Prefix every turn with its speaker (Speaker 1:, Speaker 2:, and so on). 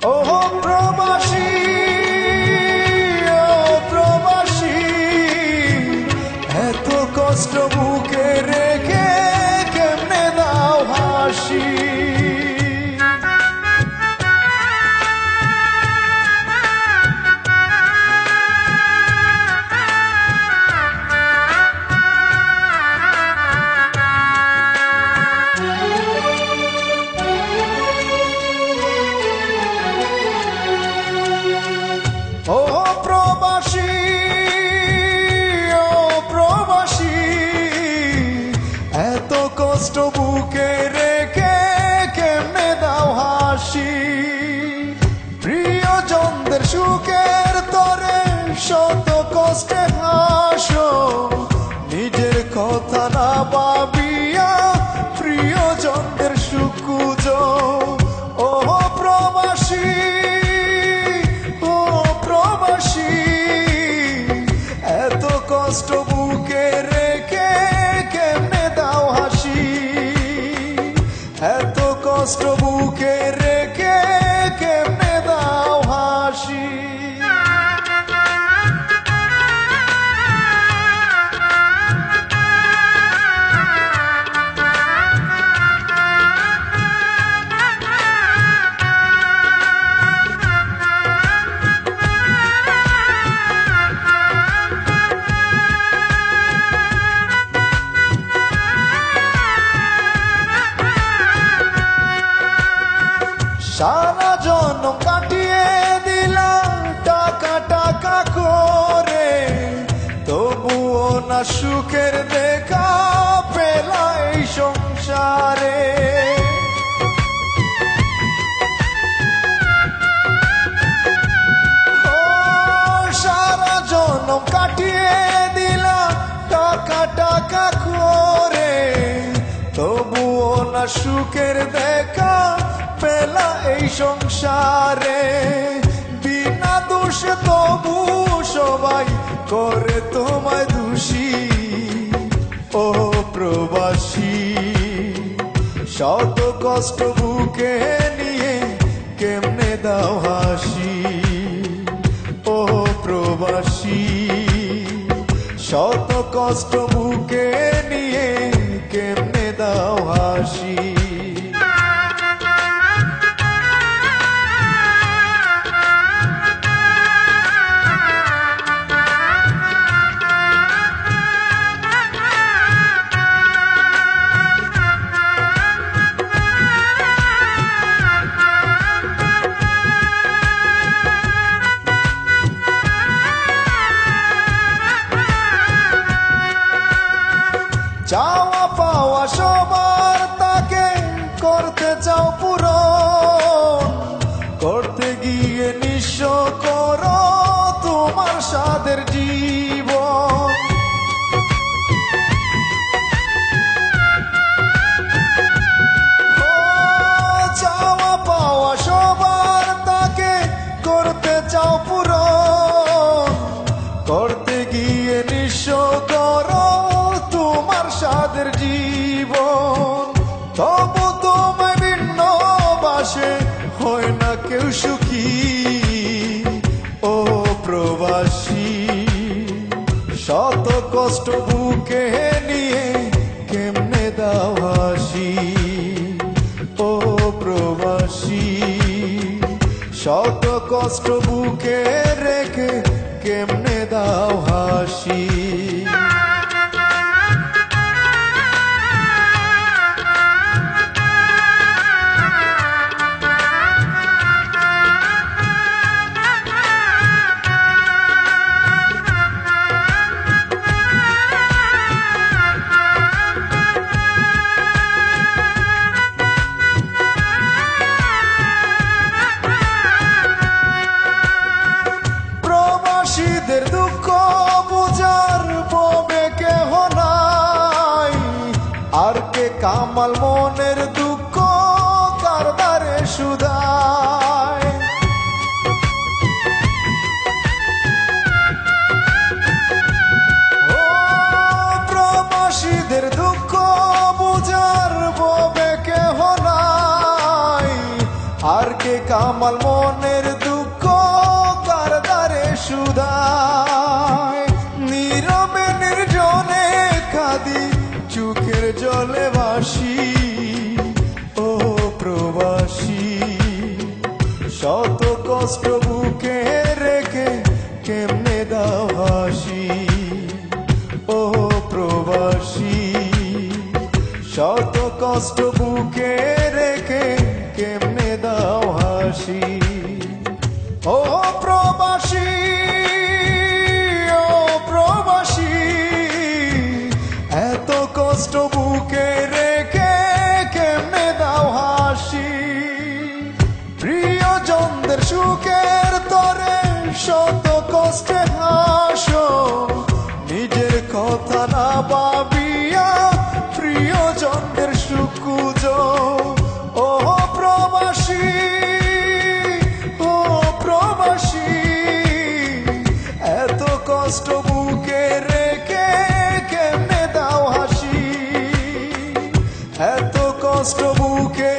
Speaker 1: ও প্রবাসী, ও প্রবাসী, এত কষ্ট বুকে রেখে কেমনে দাও হাসি। ও প্রবাসী, ও প্রবাসী, এত কষ্ট বুকে রেখে কেমনে দাও হাসি। প্রিয়জনদের সুখের তরে শত কষ্টে হাসো, নিজের কথা না ভাবিয়া প্রিয়জনদের সুখ খুঁজো। ও প্রবাসী, এত কষ্ট বুকে রেখে কেমনে দাও হাসি। এত কষ্ট বুকে রেখে কেমনে দাও হাসি। সারা জন্ম কাটিয়ে দিলাম টাকা টাকা করে, তবুও না সুখের দেখা পেলা এই সংসারে। সারা জন্ম কাটিয়ে দিলাম টাকা টাকা করে, তবুও না সুখের দেখা পেলা এই সংসারে। বিনা দোষে তবু সবাই করে তোমায় দোষী। ও প্রবাসী, শত কষ্ট বুকে নিয়ে কেমনে দাও হাসি। ও প্রবাসী, শত কষ্ট বুকে নিয়ে কেমনে দাও হাসি। চাওয়া পাওয়া সবার তাকে করতে চাও পূরণ, করতে গিয়ে নিঃস্ব করো তোমার সাদের জীবন। চাওয়া পাওয়া সবার তাকে করতে চাও পূরণ, করতে গিয়ে নিঃস্ব করো তোমার সাদের জীবন। তবু তোমায় ভিন্ন বাসে হয় না কেউ সুখী। ও প্রবাসী, শত কষ্ট বুকে নিয়ে কেমনে দাও হাসি। ও প্রবাসী, শত কষ্ট বুকে রেখে কেমনে দাও হাসি। প্রবাসীদের দুঃখ বুঝার ববে কেহ নাই, আর কে কামাল মনের দুঃখ কারবারে সুদায়। প্রবাসীদের দুঃখ বুঝার ববে কেহ নাই, আর কে কামাল মনের দুঃখ কার দ্বারে শুধায় নীরবে নির্জনে কাঁদি চোখের জলে ভাসি ও প্রবাসী শত কষ্ট বুকে রেখে কেমনে দাও হাসি ও প্রবাসী শত কষ্ট বুকে রেখে কেমনে দাও হাসি ও প্রবাসী ও প্রবাসী এত কষ্ট বুকে রেখে কেমনে দাও হাসি প্রিয়জনদের সুখের তরে শত কষ্টে হাসো নিজের কথা না ভাবিয়া প্রিয়জনদের সুখ খুঁজো ও প্রবাসী ও প্রবাসী এত কষ্ট বুকে রেখে কেমনে দাও হাসি এত কষ্ট বুকে